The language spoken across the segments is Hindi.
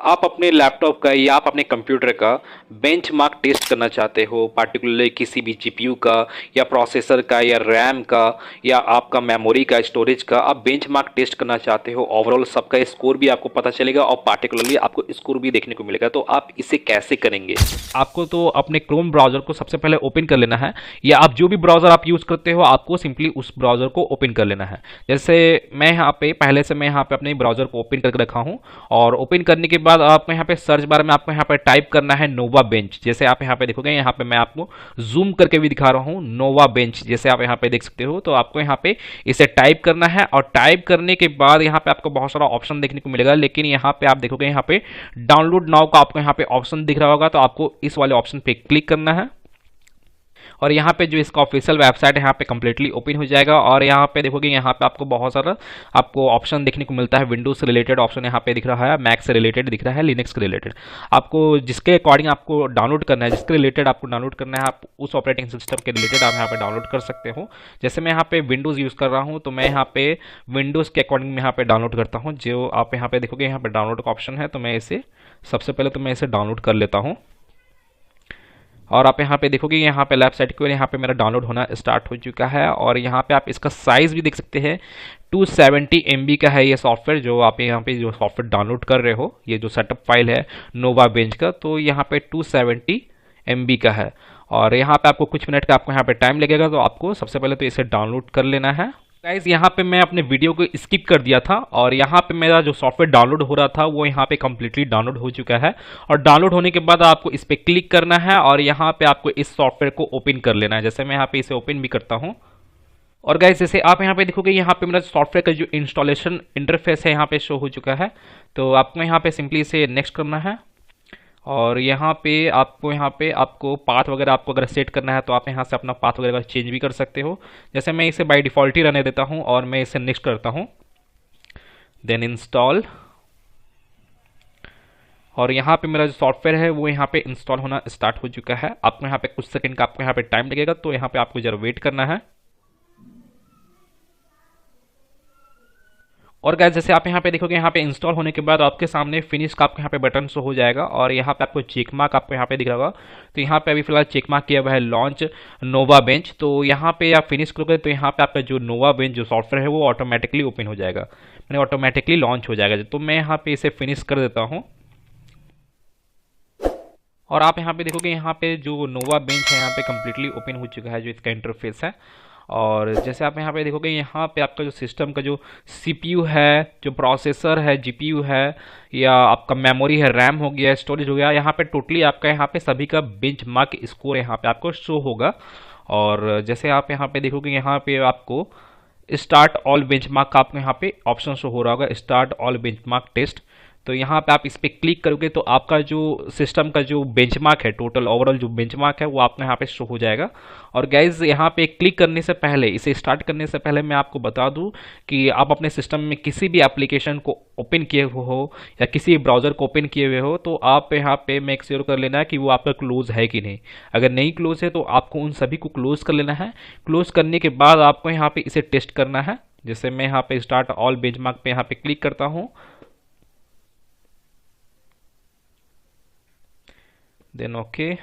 आप अपने लैपटॉप का या आप अपने कंप्यूटर का बेंचमार्क टेस्ट करना चाहते हो, पार्टिकुलरली किसी भी जीपीयू का या प्रोसेसर का या रैम का या आपका मेमोरी का, स्टोरेज का, आप बेंचमार्क टेस्ट करना चाहते हो। ओवरऑल सबका स्कोर भी आपको पता चलेगा और पार्टिकुलरली आपको स्कोर भी देखने को मिलेगा। तो आप इसे कैसे करेंगे? आपको तो अपने क्रोम ब्राउजर को सबसे पहले ओपन कर लेना है, या आप जो भी ब्राउजर आप यूज़ करते हो आपको सिंपली उस ब्राउजर को ओपन कर लेना है। जैसे मैं यहाँ पे पहले से मैं यहाँ पे अपने ब्राउजर को ओपन करके रखा हूँ, और ओपन करने के बाद आपको यहाँ पे सर्च बार में आपको यहाँ पे टाइप करना है नोवा बेंच। जैसे आप यहाँ पे देखोगे, यहाँ पे मैं आपको जूम करके भी दिखा रहा हूँ, नोवा बेंच जैसे आप यहाँ पे देख सकते हो। तो आपको यहाँ पे इसे टाइप करना है, और टाइप करने के बाद यहाँ पे आपको बहुत सारा ऑप्शन देखने को मिलेगा, लेकिन यहाँ पे आप देखोगे यहाँ पे डाउनलोड नाउ का आपको यहाँ पे ऑप्शन दिख रहा होगा। तो आपको इस वाले ऑप्शन पे क्लिक करना है, और यहाँ पे जो इसका ऑफिशियल वेबसाइट है यहाँ पे कंप्लीटली ओपन हो जाएगा। और यहाँ पे देखोगे, यहाँ पे आपको बहुत सारा आपको ऑप्शन देखने को मिलता है। विंडोज से रिलेटेड ऑप्शन यहाँ पे दिख रहा है, मैक से रिलेटेड दिख रहा है, लिनक्स के रिलेटेड। आपको जिसके अकॉर्डिंग आपको डाउनलोड करना है, जिसके रिलेटेड आपको डाउनलोड करना है, आप उस ऑपरेटिंग सिस्टम के रिलेटेड आप यहाँ पे डाउनलोड कर सकते हो। जैसे मैं यहाँ पे विंडोज़ यूज़ कर रहा हूँ, तो मैं यहाँ पे विंडोज़ के अकॉर्डिंग मैं यहाँ पे डाउनलोड करता हूँ। जो आप यहाँ पे देखोगे, यहाँ पे डाउनलोड का ऑप्शन है, तो मैं इसे सबसे पहले तो मैं इसे डाउनलोड कर लेता हूँ। और आप यहाँ पे देखोगे, यहाँ पे लेफ्ट साइड की ओर यहाँ पे मेरा डाउनलोड होना स्टार्ट हो चुका है। और यहाँ पे आप इसका साइज़ भी देख सकते हैं, 270 MB का है ये सॉफ्टवेयर। जो आप यहाँ पे जो सॉफ्टवेयर डाउनलोड कर रहे हो, ये जो सेटअप फाइल है नोवा बेंच का, तो यहाँ पे 270 MB का है। और यहाँ पे आपको कुछ मिनट का आपको यहाँ पे टाइम लगेगा। तो आपको सबसे पहले तो इसे डाउनलोड कर लेना है। गाइज, यहाँ पे मैं अपने वीडियो को स्किप कर दिया था, और यहाँ पे मेरा जो सॉफ्टवेयर डाउनलोड हो रहा था वो यहाँ पे कम्प्लीटली डाउनलोड हो चुका है। और डाउनलोड होने के बाद आपको इस पर क्लिक करना है, और यहाँ पे आपको इस सॉफ्टवेयर को ओपन कर लेना है। जैसे मैं यहाँ पे इसे ओपन भी करता हूँ। और गाइज, जैसे आप यहाँ पे देखोगे, यहाँ पे मेरा सॉफ्टवेयर का जो इंस्टॉलेशन इंटरफेस है यहाँ पे शो हो चुका है। तो आपको यहाँ पे सिंपली इसे नेक्स्ट करना है। और यहाँ पे आपको पाथ वगैरह आपको अगर सेट करना है, तो आप यहाँ से अपना पाथ वगैरह चेंज भी कर सकते हो। जैसे मैं इसे बाय डिफ़ॉल्ट ही रहने देता हूँ, और मैं इसे नेक्स्ट करता हूँ, देन इंस्टॉल। और यहाँ पे मेरा जो सॉफ्टवेयर है वो यहाँ पे इंस्टॉल होना स्टार्ट हो चुका है। आपको यहाँ पे कुछ सेकंड का आपको यहाँ पे टाइम लगेगा, तो यहाँ पे आपको जरा वेट करना है। और गाइस, जैसे आप यहाँ पे देखोगे, यहाँ पे इंस्टॉल होने के बाद आपके सामने फिनिश का आपको यहाँ पे बटन शो हो जाएगा, और यहाँ पे आपको चेक मार्क आपको यहाँ पे दिख रहा होगा। तो यहाँ पे अभी फिलहाल चेक मार्क किया हुआ है लॉन्च नोवा बेंच। तो यहाँ पे आप फिनिश करोगे, तो यहाँ पे आपका जो नोवा बेंच जो सॉफ्टवेयर है वो ऑटोमेटिकली ओपन हो जाएगा, मैंने ऑटोमेटिकली लॉन्च हो जाएगा। तो मैं यहाँ पे इसे फिनिश कर देता हूँ। और आप यहाँ पे देखोगे, यहाँ पे जो नोवा बेंच है यहाँ पे कम्प्लीटली ओपन हो चुका है, जो इसका इंटरफेस है। और जैसे आप यहाँ पे देखोगे, यहाँ पे आपका जो सिस्टम का जो सीपीयू है, जो प्रोसेसर है, जीपीयू है, या आपका मेमोरी है, रैम हो गया, स्टोरेज हो गया, यहाँ पे टोटली आपका यहाँ पे सभी का बेंचमार्क स्कोर यहाँ पे आपको शो होगा। और जैसे आप यहाँ पे देखोगे, यहाँ पे आपको स्टार्ट ऑल बेंचमार्क का आपको यहाँ पे ऑप्शन शो हो रहा होगा, स्टार्ट ऑल बेंचमार्क टेस्ट। तो यहाँ पे आप इस पर क्लिक करोगे, तो आपका जो सिस्टम का जो बेंचमार्क है, टोटल ओवरऑल जो बेंचमार्क है वो आपको यहाँ पे शो हो जाएगा। और गाइज, यहाँ पे क्लिक करने से पहले, इसे स्टार्ट करने से पहले मैं आपको बता दूं कि आप अपने सिस्टम में किसी भी एप्लीकेशन को ओपन किए हुए हो या किसी ब्राउज़र को ओपन किए हुए हो, तो आप यहाँ पे मेक श्योर कर लेना है कि वो आपका क्लोज है कि नहीं। अगर नहीं क्लोज है, तो आपको उन सभी को क्लोज कर लेना है। क्लोज करने के बाद आपको यहाँ पे इसे टेस्ट करना है। जैसे मैं यहाँ पे स्टार्ट ऑल बेंचमार्क पे यहाँ पे क्लिक करता हूँ, देन ओके।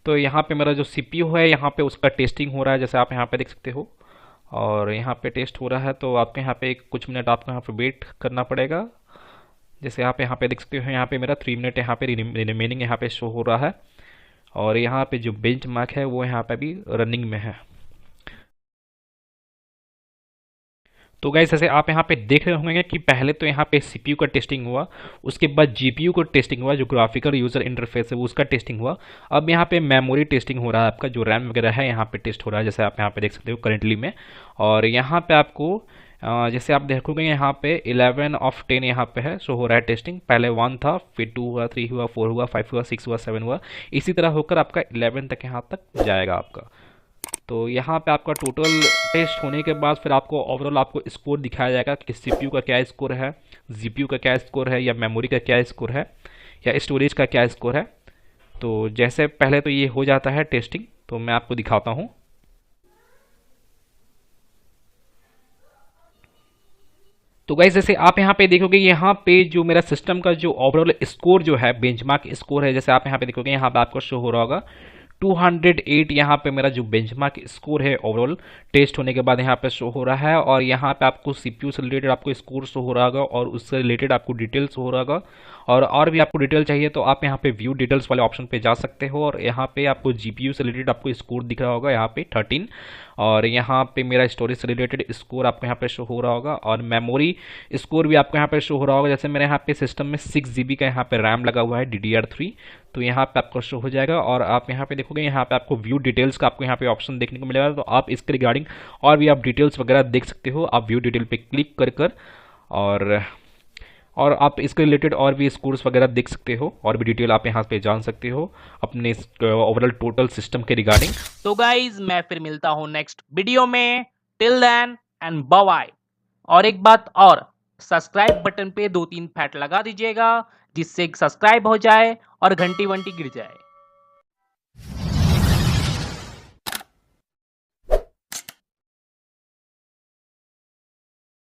तो यहाँ पे मेरा जो सीपीयू है यहाँ पे उसका टेस्टिंग हो रहा है, जैसे आप यहाँ पे देख सकते हो। और यहाँ पे टेस्ट हो रहा है, तो आपको यहाँ पे कुछ मिनट आपको यहाँ पे वेट करना पड़ेगा। जैसे आप यहाँ पे देख सकते हो, यहाँ पे मेरा 3 मिनट यहाँ पे रिमेनिंग यहाँ पे शो हो रहा है। और यहाँ पे जो बेंच मार्क है वो यहाँ पे अभी रनिंग में है। तो गाइस, जैसे आप यहाँ पे देख रहे होंगे कि पहले तो यहाँ पे सीपीयू का टेस्टिंग हुआ, उसके बाद जीपीयू का टेस्टिंग हुआ, जो ग्राफिकल यूजर इंटरफेस है वो उसका टेस्टिंग हुआ। अब यहाँ पे मेमोरी टेस्टिंग हो रहा है, आपका जो रैम वगैरह है यहाँ पे टेस्ट हो रहा है, जैसे आप यहाँ पे देख सकते हो करेंटली में। और यहाँ पे आपको जैसे आप देखोगे, यहाँ पे 11 ऑफ 10 यहाँ पे है, सो हो रहा है टेस्टिंग। पहले 1 था, फिर 2 हुआ, 3 हुआ, 4 हुआ, 5 हुआ, 6 हुआ, 7 हुआ, इसी तरह होकर आपका 11 तक यहाँ तक जाएगा आपका। तो यहाँ पे आपका टोटल टेस्ट होने के बाद फिर आपको ओवरऑल आपको स्कोर दिखाया जाएगा कि सीपीयू का क्या स्कोर है, जीपीयू का क्या स्कोर है, या मेमोरी का क्या स्कोर है, या स्टोरेज का क्या स्कोर है। तो जैसे पहले तो ये हो जाता है टेस्टिंग, तो मैं आपको दिखाता हूँ। तो गाइस जैसे आप यहाँ पे देखोगे, यहाँ पे जो मेरा सिस्टम का जो ओवरऑल स्कोर जो है, बेंचमार्क स्कोर है, जैसे आप यहाँ पे देखोगे, यहाँ पे आपको शो हो रहा होगा 208। यहाँ पे मेरा जो बेंचमार्क स्कोर है ओवरऑल टेस्ट होने के बाद यहाँ पे शो हो रहा है। और यहाँ पे आपको सीपीयू से रिलेटेड आपको स्कोर शो हो रहा होगा और उससे रिलेटेड आपको डिटेल्स हो रहा होगा। और भी आपको डिटेल चाहिए तो आप यहाँ पे व्यू डिटेल्स वाले ऑप्शन पे जा सकते हो। और यहाँ पे आपको जीपीयू से रिलेटेड आपको स्कोर दिख रहा होगा यहाँ पे 13। और यहाँ पे मेरा स्टोरेज से रिलेटेड स्कोर आपको यहाँ पे शो हो रहा होगा और मेमोरी स्कोर भी आपको यहाँ पे शो हो रहा होगा। जैसे मेरे यहाँ पे सिस्टम में 6 GB का यहाँ पे रैम लगा हुआ है DDR3, तो यहाँ पे आपको शो हो जाएगा। और आप यहाँ पे देखोगे, यहाँ पे आपको व्यू डिटेल्स का आपको यहाँ पे ऑप्शन देखने को मिलेगा, तो आप इसके रिगार्डिंग और भी आप डिटेल्स वगैरह देख सकते हो। आप व्यू डिटेल पे क्लिक कर और और आप इसके रिलेटेड और भी स्कोर्स वगैरह देख सकते हो, और भी डिटेल आप यहाँ पे जान सकते हो अपने ओवरऑल टोटल सिस्टम के रिगार्डिंग। तो गाइज मैं फिर मिलता हूँ नेक्स्ट वीडियो में। Till then and bye. और एक बात और, सब्सक्राइब बटन पे 2-3 फैट लगा दीजिएगा जिससे सब्सक्राइब हो जाए और घंटी वंटी गिर जाए।